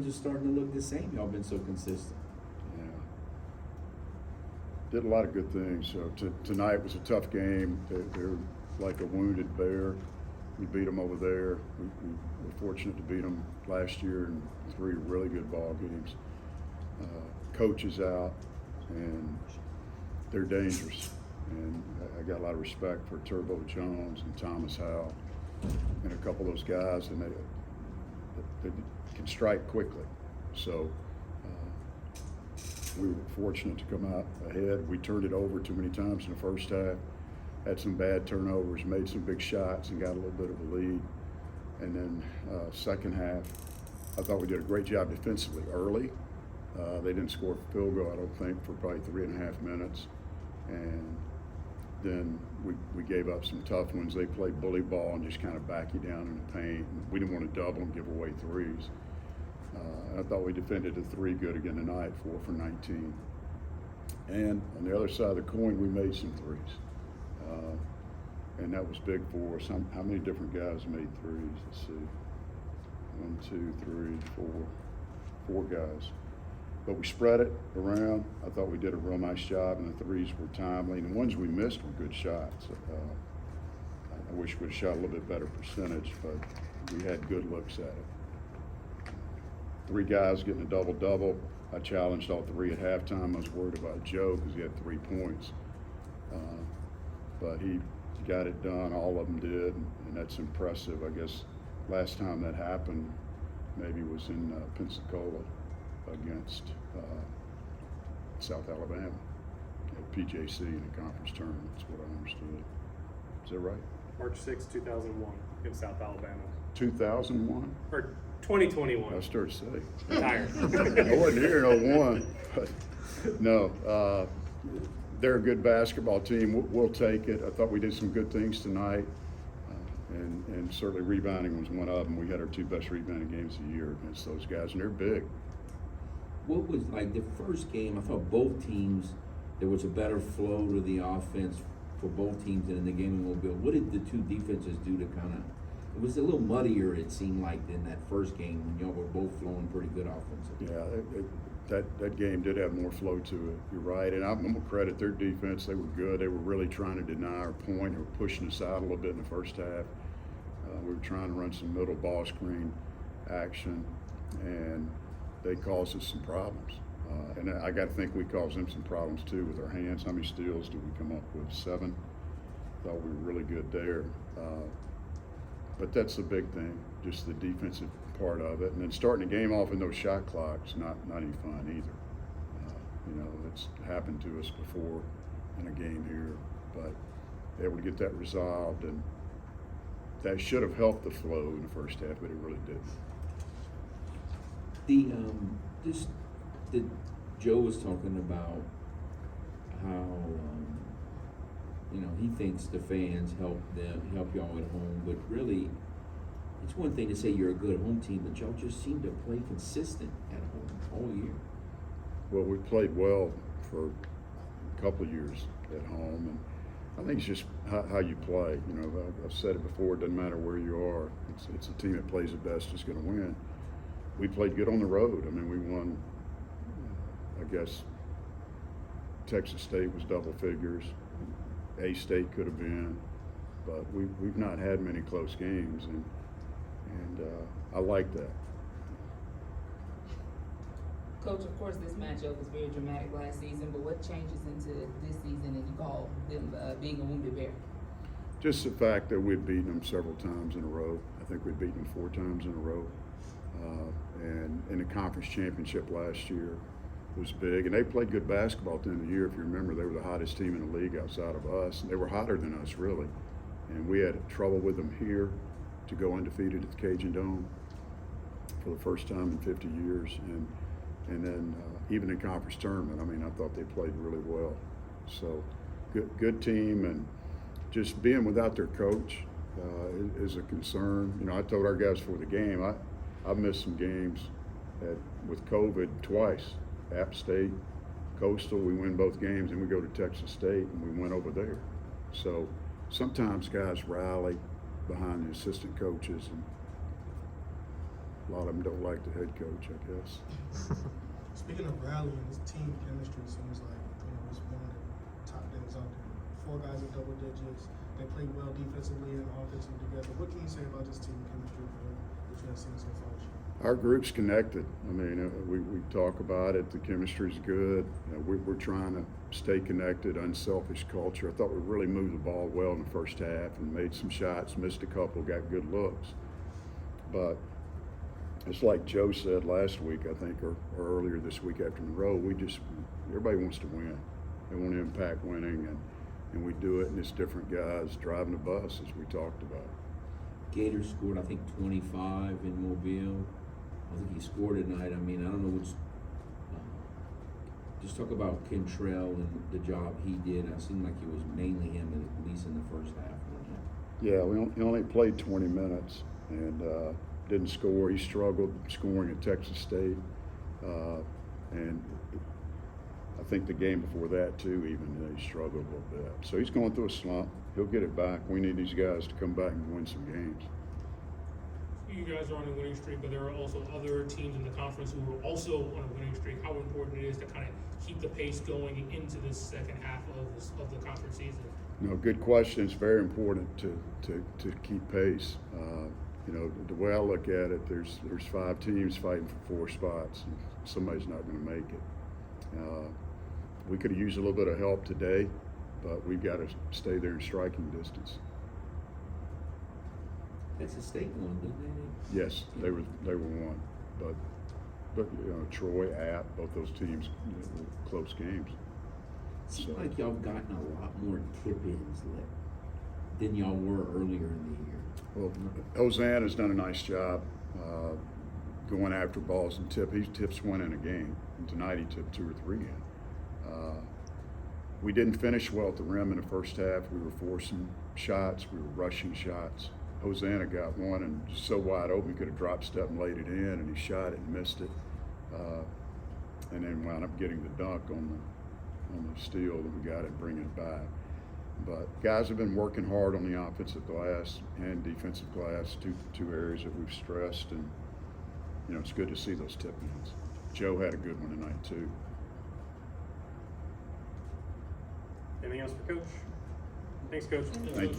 Just starting to look the same. Y'all been so consistent. Yeah. Did a lot of good things. So tonight was a tough game. They're like a wounded bear. We beat them over there. We were fortunate to beat them last year in 3 really good ball games. Coach is out, and they're dangerous. And I got a lot of respect for Turbo Jones and Thomas Howell and a couple of those guys, and they can strike quickly. So we were fortunate to come out ahead. We turned it over too many times in the first half, had some bad turnovers, made some big shots, and got a little bit of a lead. And then second half, I thought we did a great job defensively early. They didn't score a field goal, I don't think, for probably 3.5 minutes. And then we gave up some tough ones. They played bully ball and just kind of back you down in the paint. We didn't want to double and give away threes. I thought we defended the 3 good again tonight, 4 for 19. And on the other side of the coin, we made some threes. And that was big for us. How many different guys made threes? Let's see. 1, 2, 3, 4 guys. But we spread it around. I thought we did a real nice job, and the threes were timely. And the ones we missed were good shots. I wish we'd shot a little bit better percentage, but we had good looks at it. 3 guys getting a double-double. I challenged all 3 at halftime. I was worried about Joe because he had 3 points. But he got it done. All of them did, and that's impressive. I guess last time that happened maybe was in Pensacola against South Alabama at PJC in a conference tournament. That's what I understood. Is that right? March 6, 2001 in South Alabama. 2001? Or 2021. I started to say. Retired. I wasn't here in 01, but no. They're a good basketball team. We'll take it. I thought we did some good things tonight, and certainly rebounding was one of them. We had our 2 best rebounding games of the year against those guys, and they're big. What was like the first game? I thought both teams, there was a better flow to the offense for both teams than in the game in Mobile. What did the 2 defenses do to kind of? It was a little muddier, it seemed like, than that first game when y'all were both flowing pretty good offensively. Yeah, that game did have more flow to it. You're right, and I'm gonna credit their defense. They were good. They were really trying to deny our point. They were pushing us out a little bit in the first half. We were trying to run some middle ball screen action, and they caused us some problems. And I got to think we caused them some problems too with our hands. How many steals did we come up with? 7. Thought we were really good there. But that's the big thing, just the defensive part of it. And then starting the game off in those shot clocks, not any fun either. It's happened to us before in a game here, but able to get that resolved, and that should have helped the flow in the first half, but it really didn't. Joe was talking about how he thinks the fans help y'all at home, but really it's one thing to say you're a good home team, but y'all just seem to play consistent at home all year. Well, we played well for a couple of years at home, and I think it's just how you play. I've said it before, it doesn't matter where you are. It's a team that plays the best is going to win. We played good on the road. I mean, we won, I guess, Texas State was double figures. A-State could have been, but we've not had many close games, and I like that. Coach, of course, this matchup was very dramatic last season, but what changes into this season that you call them being a wounded bear? Just the fact that we've beaten them several times in a row. I think we've beaten them 4 times in a row. And in the conference championship last year was big. And they played good basketball at the end of the year. If you remember, they were the hottest team in the league outside of us. And they were hotter than us, really. And we had trouble with them here to go undefeated at the Cajun Dome for the first time in 50 years. And then even in conference tournament, I mean, I thought they played really well. So good team, and just being without their coach is a concern. I told our guys before the game, I've missed some games with COVID twice. App State, Coastal, we win both games, and we go to Texas State, and we went over there. So sometimes guys rally behind the assistant coaches, and A lot of them don't like the head coach, I guess. Speaking of rallying, this team chemistry seems like it's one of the top things out there. 4 guys in double digits. They play well defensively and offensively together. What can you say about this team chemistry that you have seen so far this year? Our group's connected. I mean, we talk about it. The chemistry's good. We're trying to stay connected, unselfish culture. I thought we really moved the ball well in the first half and made some shots, missed a couple, got good looks. But it's like Joe said last week, I think, or earlier this week after Monroe, everybody wants to win. They want to impact winning, and we do it, and it's different guys driving the bus, as we talked about. Gators scored, I think, 25 in Mobile. I think he scored tonight. I mean, I don't know what's. Just talk about Kentrell and the job he did. It seemed like it was mainly him, at least in the first half. Yeah, he only played 20 minutes and didn't score. He struggled scoring at Texas State, and I think the game before that too, even he struggled a little bit. So he's going through a slump. He'll get it back. We need these guys to come back and win some games. You guys are on a winning streak, but there are also other teams in the conference who are also on a winning streak. How important it is to kind of keep the pace going into the second half of the conference season? Good question. It's very important to keep pace. The way I look at it, there's 5 teams fighting for 4 spots, and somebody's not going to make it. We could have used a little bit of help today, but we've got to stay there in striking distance. Texas State won, didn't they? Yes, they were one, but Troy, App, both those teams were close games. Seems like y'all have gotten a lot more tip-ins than y'all were earlier in the year. Well, Hosanna's done a nice job going after balls and tip. He tips 1 in a game, and tonight he tipped 2 or 3 in. We didn't finish well at the rim in the first half. We were forcing shots. We were rushing shots. Hosanna got one and just so wide open, he could have drop step and laid it in, and he shot it and missed it, and then wound up getting the dunk on the steal that we got it, bringing it back. But guys have been working hard on the offensive glass and defensive glass, two areas that we've stressed, and it's good to see those tip-ins. Joe had a good one tonight too. Anything else for Coach? Thanks, Coach. Thank you.